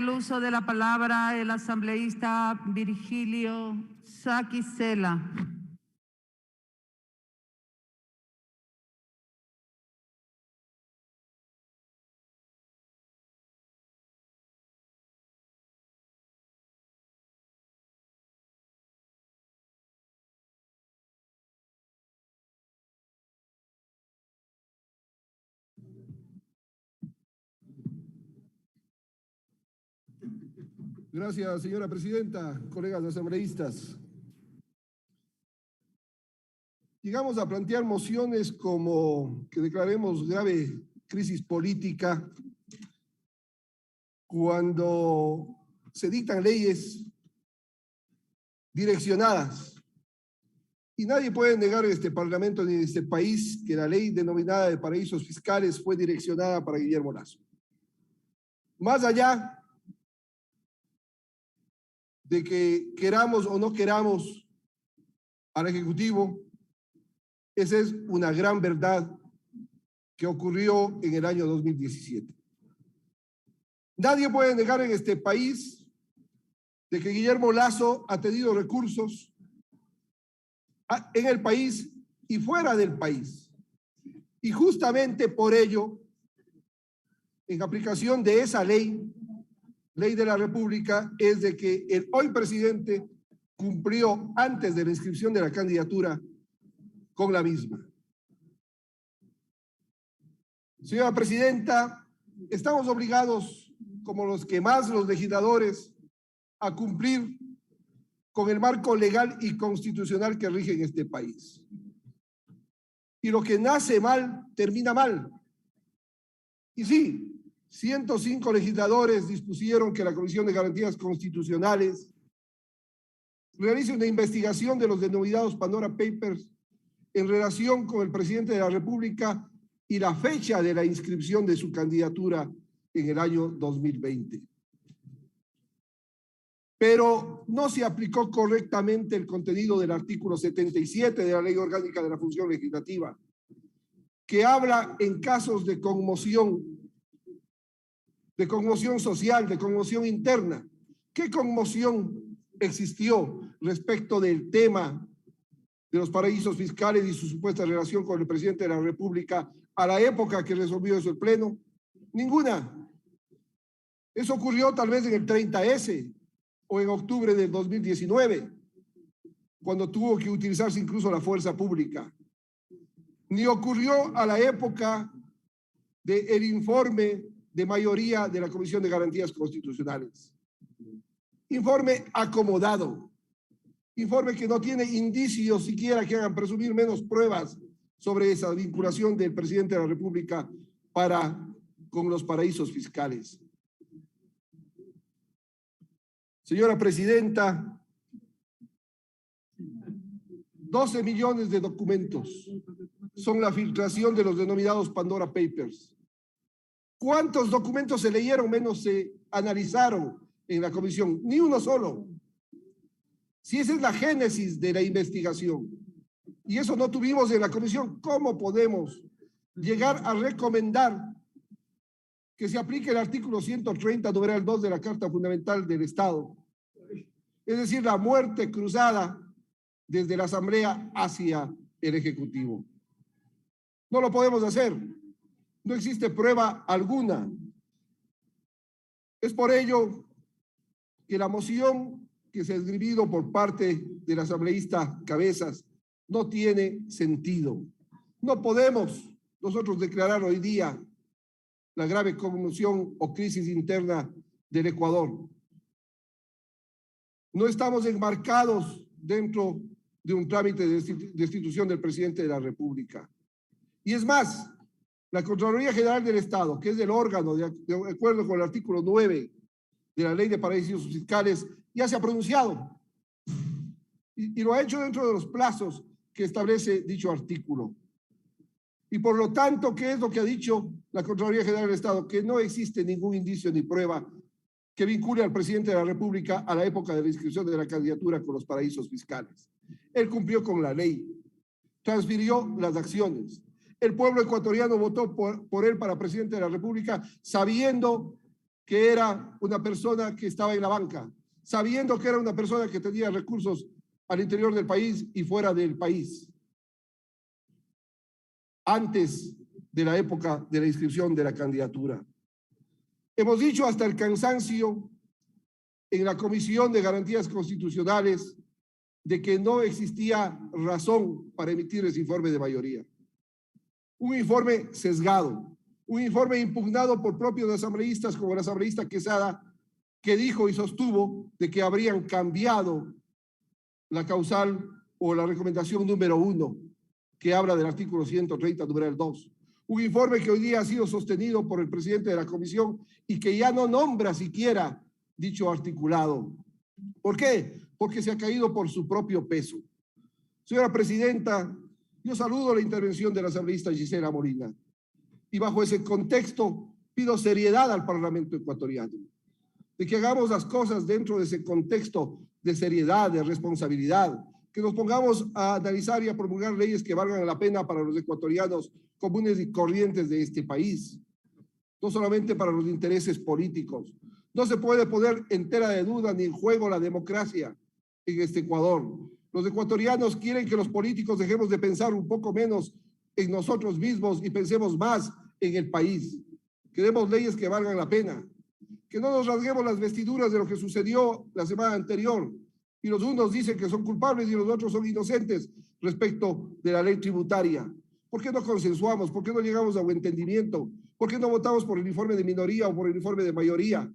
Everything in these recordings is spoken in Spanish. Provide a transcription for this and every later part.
el uso de la palabra el asambleísta Virgilio Saquicela. Gracias, señora presidenta, colegas asambleístas. Llegamos a plantear mociones como que declaremos grave crisis política cuando se dictan leyes direccionadas. Y nadie puede negar en este Parlamento ni en este país que la ley denominada de paraísos fiscales fue direccionada para Guillermo Lasso. Más allá de que queramos o no queramos al Ejecutivo, esa es una gran verdad que ocurrió en el año 2017. Nadie puede negar en este país de que Guillermo Lasso ha tenido recursos en el país y fuera del país. Y justamente por ello, en aplicación de esa ley de la República, es de que el hoy presidente cumplió antes de la inscripción de la candidatura con la misma. Señora presidenta, estamos obligados, como los que más los legisladores, a cumplir con el marco legal y constitucional que rige en este país. Y lo que nace mal, termina mal. Y sí, 105 legisladores dispusieron que la Comisión de Garantías Constitucionales realice una investigación de los denominados Pandora Papers en relación con el presidente de la República y la fecha de la inscripción de su candidatura en el año 2020. Pero no se aplicó correctamente el contenido del artículo 77 de la Ley Orgánica de la Función Legislativa, que habla en casos de conmoción social, de conmoción interna. ¿Qué conmoción existió respecto del tema de los paraísos fiscales y su supuesta relación con el presidente de la República a la época que resolvió eso el Pleno? Ninguna. Eso ocurrió tal vez en el 30S o en octubre del 2019, cuando tuvo que utilizarse incluso la fuerza pública. Ni ocurrió a la época del informe de mayoría de la Comisión de Garantías Constitucionales. Informe acomodado, informe que no tiene indicios siquiera que hagan presumir menos pruebas sobre esa vinculación del presidente de la República con los paraísos fiscales. Señora presidenta, 12 millones de documentos son la filtración de los denominados Pandora Papers. ¿Cuántos documentos se leyeron menos se analizaron en la comisión? Ni uno solo. Si esa es la génesis de la investigación y eso no tuvimos en la comisión, ¿cómo podemos llegar a recomendar que se aplique el artículo 130, numeral 2 de la Carta Fundamental del Estado? Es decir, la muerte cruzada desde la Asamblea hacia el Ejecutivo. No lo podemos hacer. No existe prueba alguna. Es por ello que la moción que se ha escribido por parte del asambleísta Cabezas no tiene sentido. No podemos nosotros declarar hoy día la grave conmoción o crisis interna del Ecuador. No estamos enmarcados dentro de un trámite de destitución del presidente de la República. Y es más, la Contraloría General del Estado, que es el órgano de acuerdo con el artículo 9 de la Ley de Paraísos Fiscales, ya se ha pronunciado y lo ha hecho dentro de los plazos que establece dicho artículo. Y por lo tanto, ¿qué es lo que ha dicho la Contraloría General del Estado? Que no existe ningún indicio ni prueba que vincule al presidente de la República a la época de la inscripción de la candidatura con los paraísos fiscales. Él cumplió con la ley, transfirió las acciones. El pueblo ecuatoriano votó por él para presidente de la República sabiendo que era una persona que estaba en la banca, sabiendo que era una persona que tenía recursos al interior del país y fuera del país, antes de la época de la inscripción de la candidatura. Hemos dicho hasta el cansancio en la Comisión de Garantías Constitucionales de que no existía razón para emitir ese informe de mayoría. Un informe sesgado, un informe impugnado por propios asambleístas como el asambleísta Quesada, que dijo y sostuvo de que habrían cambiado la causal o la recomendación número 1, que habla del artículo 130, numeral 2. Un informe que hoy día ha sido sostenido por el presidente de la comisión y que ya no nombra siquiera dicho articulado. ¿Por qué? Porque se ha caído por su propio peso. Señora presidenta, yo saludo la intervención de la asambleísta Gisela Molina y bajo ese contexto pido seriedad al Parlamento ecuatoriano, de que hagamos las cosas dentro de ese contexto de seriedad, de responsabilidad, que nos pongamos a analizar y a promulgar leyes que valgan la pena para los ecuatorianos comunes y corrientes de este país, no solamente para los intereses políticos. No se puede poner en tela de duda ni en juego la democracia en este Ecuador. Los ecuatorianos quieren que los políticos dejemos de pensar un poco menos en nosotros mismos y pensemos más en el país. Queremos leyes que valgan la pena, que no nos rasguemos las vestiduras de lo que sucedió la semana anterior y los unos dicen que son culpables y los otros son inocentes respecto de la ley tributaria. ¿Por qué no consensuamos? ¿Por qué no llegamos a un entendimiento? ¿Por qué no votamos por el informe de minoría o por el informe de mayoría?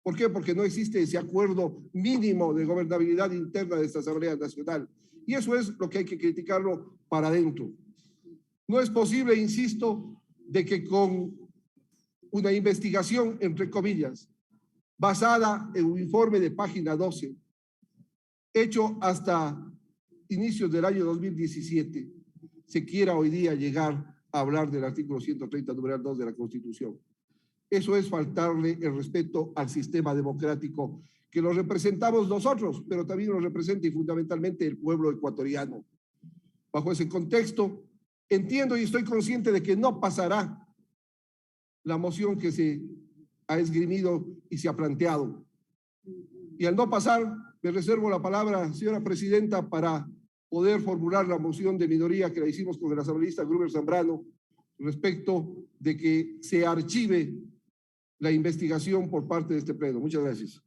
¿Por qué? Porque no existe ese acuerdo mínimo de gobernabilidad interna de esta Asamblea Nacional. Y eso es lo que hay que criticarlo para adentro. No es posible, insisto, de que con una investigación, entre comillas, basada en un informe de página 12, hecho hasta inicios del año 2017, se quiera hoy día llegar a hablar del artículo 130, numeral 2 de la Constitución. Eso es faltarle el respeto al sistema democrático que lo representamos nosotros, pero también lo representa y fundamentalmente el pueblo ecuatoriano. Bajo ese contexto, entiendo y estoy consciente de que no pasará la moción que se ha esgrimido y se ha planteado. Y al no pasar, me reservo la palabra, señora presidenta, para poder formular la moción de minoría que la hicimos con el asambleísta Gruber Zambrano respecto de que se archive la investigación por parte de este pleno. Muchas gracias.